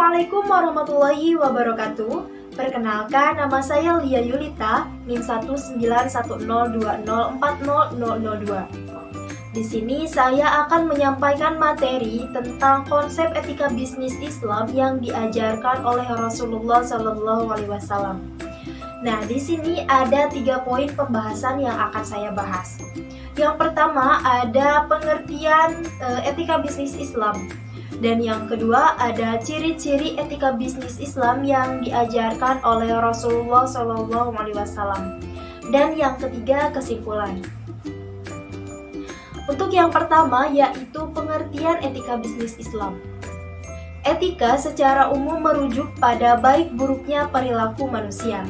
Assalamualaikum warahmatullahi wabarakatuh. Perkenalkan, nama saya Lia Yulita, NIM 19102040002. Di sini saya akan menyampaikan materi tentang konsep etika bisnis Islam yang diajarkan oleh Rasulullah SAW. Nah, di sini ada 3 poin pembahasan yang akan saya bahas. Yang pertama ada pengertian etika bisnis Islam. Dan yang kedua ada ciri-ciri etika bisnis Islam yang diajarkan oleh Rasulullah SAW. Dan yang ketiga kesimpulan. Untuk yang pertama yaitu pengertian etika bisnis Islam. Etika secara umum merujuk pada baik buruknya perilaku manusia.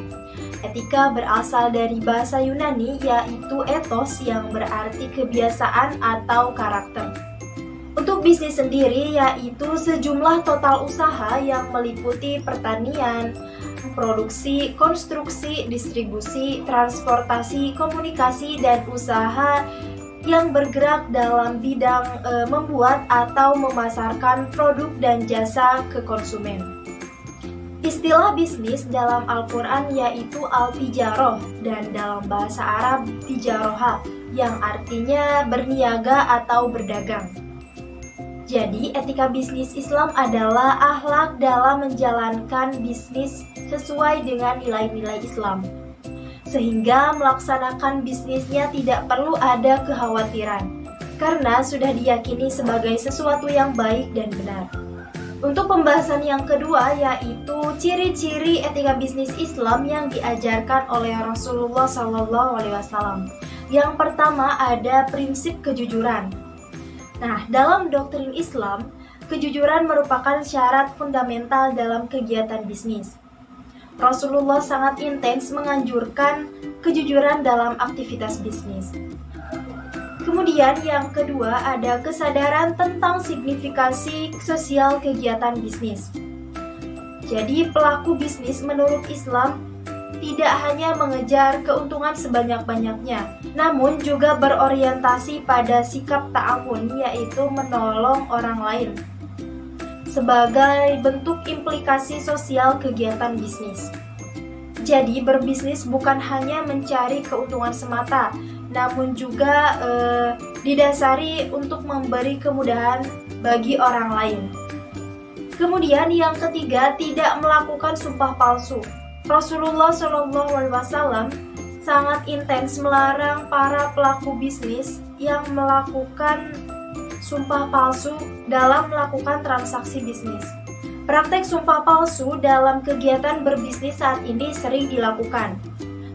Etika berasal dari bahasa Yunani yaitu ethos yang berarti kebiasaan atau karakter. Untuk bisnis sendiri yaitu sejumlah total usaha yang meliputi pertanian, produksi, konstruksi, distribusi, transportasi, komunikasi, dan usaha yang bergerak dalam bidang membuat atau memasarkan produk dan jasa ke konsumen. Istilah bisnis dalam Al-Quran yaitu al-tijaroh dan dalam bahasa Arab tijaroha yang artinya berniaga atau berdagang. Jadi, etika bisnis Islam adalah akhlak dalam menjalankan bisnis sesuai dengan nilai-nilai Islam. Sehingga melaksanakan bisnisnya tidak perlu ada kekhawatiran, karena sudah diyakini sebagai sesuatu yang baik dan benar. Untuk pembahasan yang kedua yaitu ciri-ciri etika bisnis Islam yang diajarkan oleh Rasulullah SAW. Yang pertama ada prinsip kejujuran. Nah, dalam doktrin Islam, kejujuran merupakan syarat fundamental dalam kegiatan bisnis. Rasulullah sangat intens menganjurkan kejujuran dalam aktivitas bisnis. Kemudian yang kedua ada kesadaran tentang signifikasi sosial kegiatan bisnis. Jadi pelaku bisnis menurut Islam tidak hanya mengejar keuntungan sebanyak-banyaknya, namun juga berorientasi pada sikap ta'awun, yaitu menolong orang lain, sebagai bentuk implikasi sosial kegiatan bisnis. Jadi berbisnis bukan hanya mencari keuntungan semata, namun juga didasari untuk memberi kemudahan bagi orang lain. Kemudian yang ketiga, tidak melakukan sumpah palsu. Rasulullah SAW sangat intens melarang para pelaku bisnis yang melakukan sumpah palsu dalam melakukan transaksi bisnis. Praktek sumpah palsu dalam kegiatan berbisnis saat ini sering dilakukan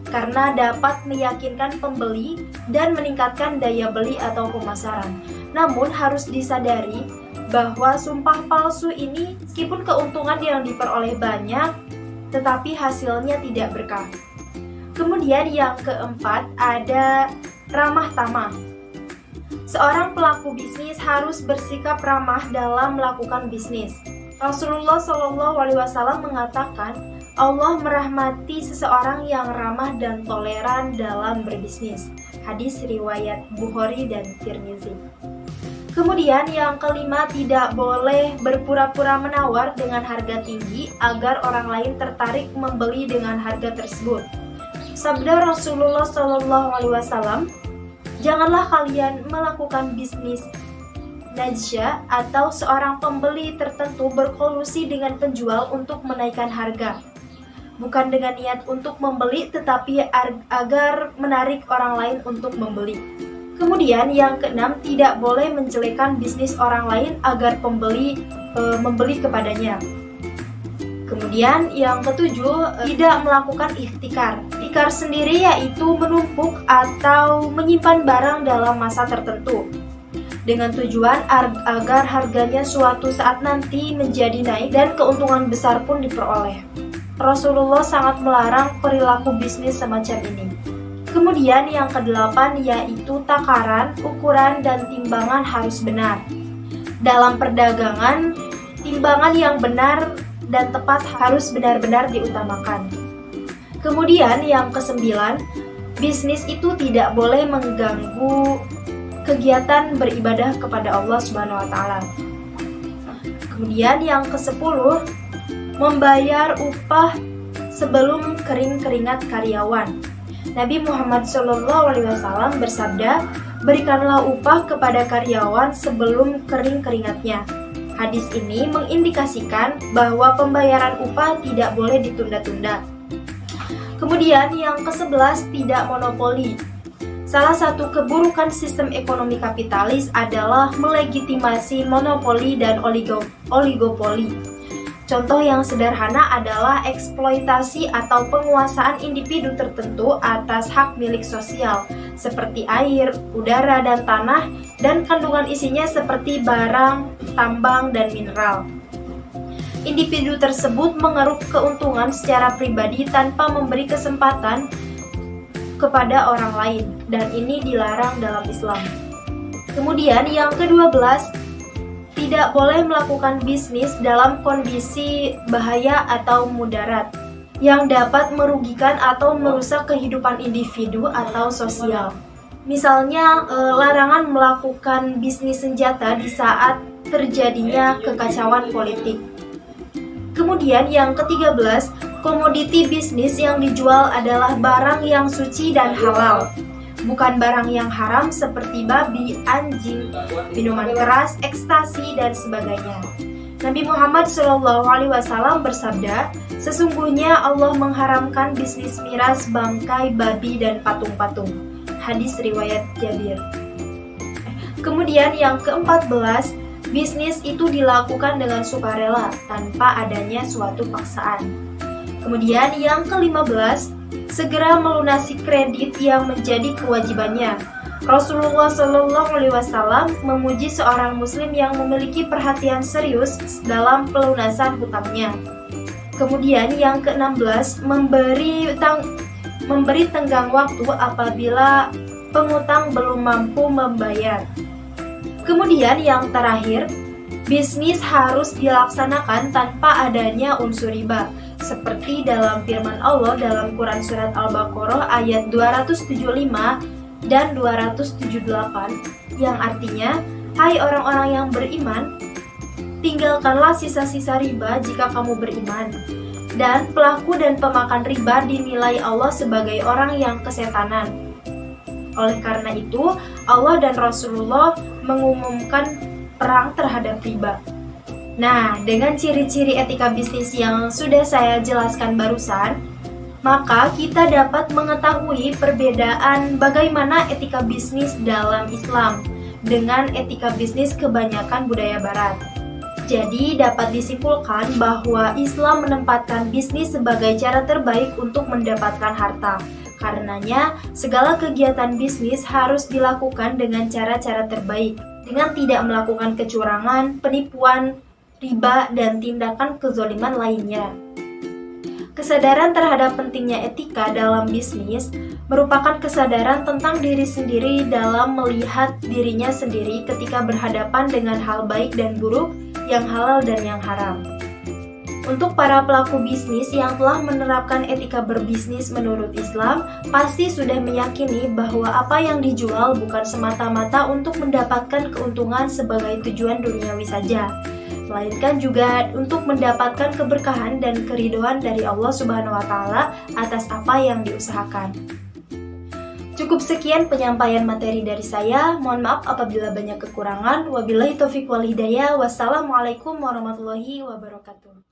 karena dapat meyakinkan pembeli dan meningkatkan daya beli atau pemasaran. Namun harus disadari bahwa sumpah palsu ini meskipun keuntungan yang diperoleh banyak, tetapi hasilnya tidak berkah. Kemudian yang keempat ada ramah tamah. Seorang pelaku bisnis harus bersikap ramah dalam melakukan bisnis. Rasulullah SAW mengatakan, Allah merahmati seseorang yang ramah dan toleran dalam berbisnis. Hadis riwayat Bukhari dan Tirmizi. Kemudian yang kelima, tidak boleh berpura-pura menawar dengan harga tinggi agar orang lain tertarik membeli dengan harga tersebut. Sabda Rasulullah SAW, janganlah kalian melakukan bisnis najsya atau seorang pembeli tertentu berkolusi dengan penjual untuk menaikkan harga. Bukan dengan niat untuk membeli, tetapi agar menarik orang lain untuk membeli. Kemudian yang keenam, tidak boleh menjelekkan bisnis orang lain agar pembeli membeli kepadanya. Kemudian yang ketujuh, tidak melakukan ihtikar. Ihtikar sendiri yaitu menumpuk atau menyimpan barang dalam masa tertentu dengan tujuan agar harganya suatu saat nanti menjadi naik dan keuntungan besar pun diperoleh. Rasulullah sangat melarang perilaku bisnis semacam ini. Kemudian yang kedelapan yaitu takaran, ukuran, dan timbangan harus benar. Dalam perdagangan, timbangan yang benar dan tepat harus benar-benar diutamakan. Kemudian yang kesembilan, bisnis itu tidak boleh mengganggu kegiatan beribadah kepada Allah Subhanahu wa taala. Kemudian yang ke-10, membayar upah sebelum kering keringat karyawan. Nabi Muhammad SAW bersabda, berikanlah upah kepada karyawan sebelum kering keringatnya. Hadis ini mengindikasikan bahwa pembayaran upah tidak boleh ditunda-tunda. Kemudian yang ke-11, tidak monopoli. Salah satu keburukan sistem ekonomi kapitalis adalah melegitimasi monopoli dan oligopoli. Contoh yang sederhana adalah eksploitasi atau penguasaan individu tertentu atas hak milik sosial, seperti air, udara, dan tanah, dan kandungan isinya seperti barang, tambang, dan mineral. Individu tersebut mengeruk keuntungan secara pribadi tanpa memberi kesempatan kepada orang lain, dan ini dilarang dalam Islam. Kemudian yang ke-12, tidak boleh melakukan bisnis dalam kondisi bahaya atau mudarat yang dapat merugikan atau merusak kehidupan individu atau sosial. Misalnya, larangan melakukan bisnis senjata di saat terjadinya kekacauan politik. Kemudian yang ke-13, komoditi bisnis yang dijual adalah barang yang suci dan halal, bukan barang yang haram seperti babi, anjing, minuman keras, ekstasi, dan sebagainya. Nabi Muhammad SAW bersabda, sesungguhnya Allah mengharamkan bisnis miras bangkai babi dan patung-patung. Hadis riwayat Jabir. Kemudian yang ke-14, bisnis itu dilakukan dengan sukarela tanpa adanya suatu paksaan. Kemudian yang ke-15, segera melunasi kredit yang menjadi kewajibannya. Rasulullah SAW memuji seorang muslim yang memiliki perhatian serius dalam pelunasan hutangnya. Kemudian yang ke-16, memberi tenggang waktu apabila pengutang belum mampu membayar. Kemudian yang terakhir, bisnis harus dilaksanakan tanpa adanya unsur riba, seperti dalam firman Allah dalam Quran Surat Al-Baqarah ayat 275 dan 278, yang artinya, hai orang-orang yang beriman, tinggalkanlah sisa-sisa riba jika kamu beriman. Dan pelaku dan pemakan riba dinilai Allah sebagai orang yang kesetanan. Oleh karena itu, Allah dan Rasulullah mengumumkan perang terhadap riba. Nah, dengan ciri-ciri etika bisnis yang sudah saya jelaskan barusan, maka kita dapat mengetahui perbedaan bagaimana etika bisnis dalam Islam dengan etika bisnis kebanyakan budaya Barat. Jadi, dapat disimpulkan bahwa Islam menempatkan bisnis sebagai cara terbaik untuk mendapatkan harta. Karenanya, segala kegiatan bisnis harus dilakukan dengan cara-cara terbaik, dengan tidak melakukan kecurangan, penipuan, riba, dan tindakan kezaliman lainnya. Kesadaran terhadap pentingnya etika dalam bisnis merupakan kesadaran tentang diri sendiri dalam melihat dirinya sendiri ketika berhadapan dengan hal baik dan buruk, yang halal dan yang haram. Untuk para pelaku bisnis yang telah menerapkan etika berbisnis menurut Islam, pasti sudah meyakini bahwa apa yang dijual bukan semata-mata untuk mendapatkan keuntungan sebagai tujuan duniawi saja, melainkan juga untuk mendapatkan keberkahan dan keridhaan dari Allah Subhanahu wa Ta'ala atas apa yang diusahakan. Cukup sekian penyampaian materi dari saya. Mohon maaf apabila banyak kekurangan. Wabillahi taufiq wal hidayah. Wassalamualaikum warahmatullahi wabarakatuh.